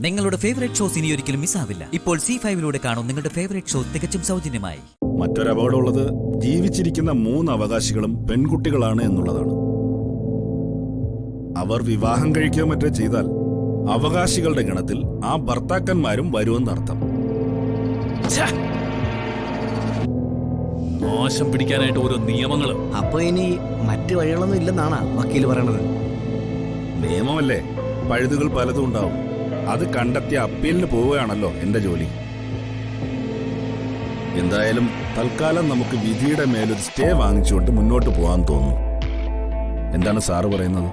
നിങ്ങളുടെ favourite shows ഇനി ഒരിക്കലും മിസ്സാവില്ല. ഇപ്പോൾ C5 കാണും നിങ്ങളുടെ ഫേവറേറ്റ് ഷോ തികച്ചും സൗജന്യമായി. മറ്റൊരു അപകടമുള്ളത് ജീവിച്ചിരിക്കുന്ന 3 അവകാശികളും പെൺകുട്ടികളാണ് എന്നുള്ളതാണ്. അവർ വിവാഹം കഴിക്കുക മറ്റോ ചെയ്താൽ അവകാശികളുടെ ഗണത്തിൽ ആ ഭർത്താക്കന്മാരും വരുമെന്നർത്ഥം. മോശം പിടിക്കാനായിട്ട് ഓരോ നിയമങ്ങളും. അപ്പൊ ഇനി മറ്റു വഴികളൊന്നും ഇല്ലെന്നാണ് വക്കീൽ പറയണത്. നിയമമല്ലേ, പഴുതുകൾ പലതും ഉണ്ടാവും. അത് കണ്ടെത്തിയ അപ്പീലിന് പോവുകയാണല്ലോ എന്റെ ജോലി. എന്തായാലും തൽക്കാലം നമുക്ക് വിധിയുടെ മേലൊരു സ്റ്റേ വാങ്ങിച്ചുകൊണ്ട് മുന്നോട്ട് പോകാൻ തോന്നുന്നു. എന്താണ് സാറ് പറയുന്നത്?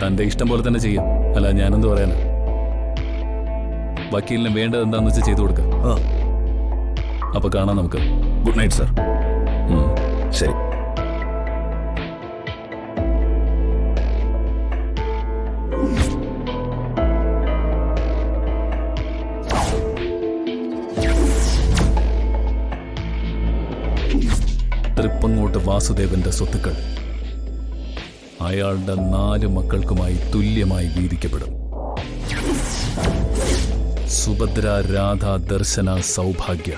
തന്റെ ഇഷ്ടം പോലെ തന്നെ ചെയ്യാം. അല്ല, ഞാനെന്ത് പറയാനാ. വക്കീലിന് വേണ്ടത് എന്താന്ന് വെച്ചാൽ ചെയ്തു കൊടുക്കാം. അപ്പൊ കാണാം നമുക്ക്. Good night sir. ശരി. തൃപ്പങ്ങോട്ട് വാസുദേവന്റെ സ്വത്തുക്കൾ അയാളുടെ 4 മക്കൾക്കുമായി തുല്യമായി വീതിക്കപ്പെടും. സുഭദ്ര, രാധ, ദർശന, സൗഭാഗ്യ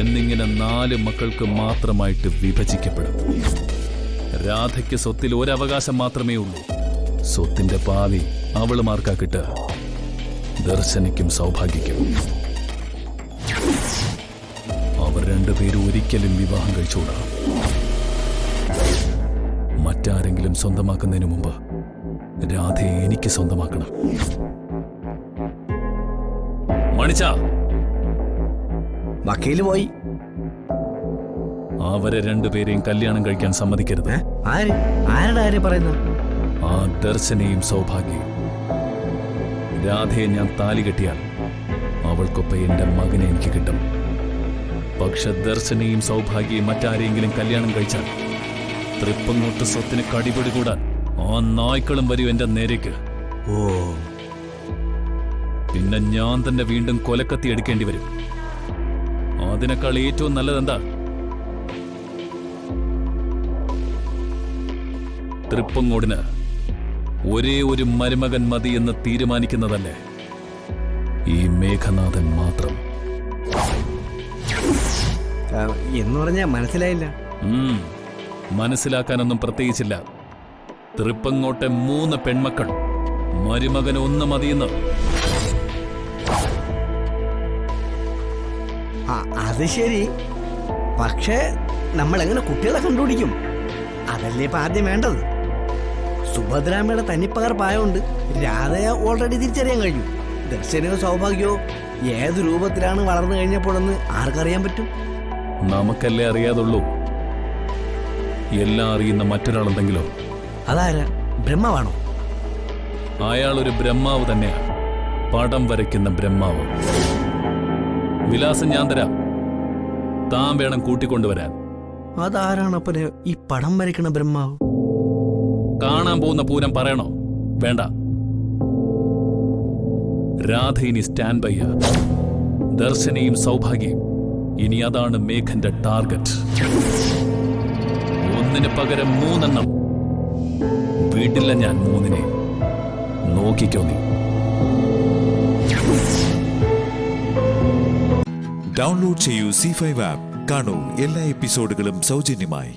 എന്നിങ്ങനെ 4 മക്കൾക്ക് മാത്രമായിട്ട് വിഭജിക്കപ്പെടും. രാധയ്ക്ക് സ്വത്തിൽ ഒരവകാശം മാത്രമേ ഉള്ളൂ. സ്വത്തിന്റെ പാതി അവളുമാർക്കാ കിട്ടുക. ദർശനയ്ക്കും സൗഭാഗ്യയ്ക്കും. അവർ 2 പേരും ഒരിക്കലും വിവാഹം കഴിച്ചുകൂടാ. മറ്റാരെങ്കിലും സ്വന്തമാക്കുന്നതിന് മുമ്പ് രാധയെ എനിക്ക് സ്വന്തമാക്കണം. മണിച്ച വക്കീല് പോയി. അവരെ 2 പേരെയും കല്യാണം കഴിക്കാൻ സമ്മതിക്കരുത്. ആരുടെ കാര്യം പറയുന്നത്? ആ ദർശനയും സൗഭാഗ്യയും. രാധയെ ഞാൻ താലി കെട്ടിയാൽ അവൾക്കൊപ്പം എന്റെ മകനെ എനിക്ക് കിട്ടും. പക്ഷെ ദർശനയും സൗഭാഗ്യയും മറ്റാരെങ്കിലും കല്യാണം കഴിച്ചാൽ തൃപ്പങ്ങോട്ട് സ്വത്തിന് കടിപിടി കൂടാൻ ആ നായ്ക്കളും വരും എന്റെ നേരേക്ക്. പിന്നെ ഞാൻ തന്നെ വീണ്ടും കൊലക്കത്തി എടുക്കേണ്ടി വരും. അതിനേക്കാൾ ഏറ്റവും നല്ലതെന്താ? തൃപ്പങ്ങോടിന് ഒരേ ഒരു മരുമകൻ മതി എന്ന് തീരുമാനിക്കുന്നതല്ലേ ഈ മേഘനാഥൻ മാത്രം. എന്ന് പറഞ്ഞാ മനസ്സിലായില്ല. മനസ്സിലാക്കാനൊന്നും പ്രത്യേകിച്ചില്ല. തൃപ്പങ്ങോട്ടെ 3 പെൺമക്കൾ, മരുമകൻ 1 മതിയെന്ന്. അത് ശരി. പക്ഷേ നമ്മൾ എങ്ങനെ കുട്ടികളെ കണ്ടുപിടിക്കും? അതല്ലേ ഇപ്പൊ ആദ്യം വേണ്ടത്. സുഭദ്രാമ്മയുടെ തന്നിപ്പകർപ്പായോണ്ട് രാധയെ ഓൾറെഡി തിരിച്ചറിയാൻ കഴിഞ്ഞു. ദർശനയോ സൗഭാഗ്യമോ ഏത് രൂപത്തിലാണ് വളർന്നു കഴിഞ്ഞപ്പോഴെന്ന് ആർക്കറിയാൻ പറ്റും? നമുക്കല്ലേ അറിയാതുള്ളൂ. എല്ലാം അറിയുന്ന മറ്റൊരാളുണ്ടെങ്കിലോ? അതാരാ? ബ്രഹ്മാവാണോ? അയാളൊരു ബ്രഹ്മാവ് തന്നെയാ. പടം വരയ്ക്കുന്ന ബ്രഹ്മാവ്. വിലാസം ഞാൻ തരാം. താൻ വേണം കൂട്ടിക്കൊണ്ടുവരാൻ. അതാരാണപ്പനെ ഈ പടം വരയ്ക്കണ ബ്രഹ്മാവ്? കാണാൻ പോകുന്ന പൂരം പറയണോ? വേണ്ട. രാധ ഇനി സ്റ്റാൻഡ് ബൈ. ദർശനയും സൗഭാഗ്യയും ഇനി അതാണ് മേഘന്റെ ടാർഗറ്റ്. 1 പകരം 3 വീട്ടില്ല ഞാൻ 3. നോക്കിക്കോ നീ. ഡൗൺലോഡ് ചെയ്യൂ C5 ആപ്പ്. കാണൂ എല്ലാ എപ്പിസോഡുകളും സൗജന്യമായി.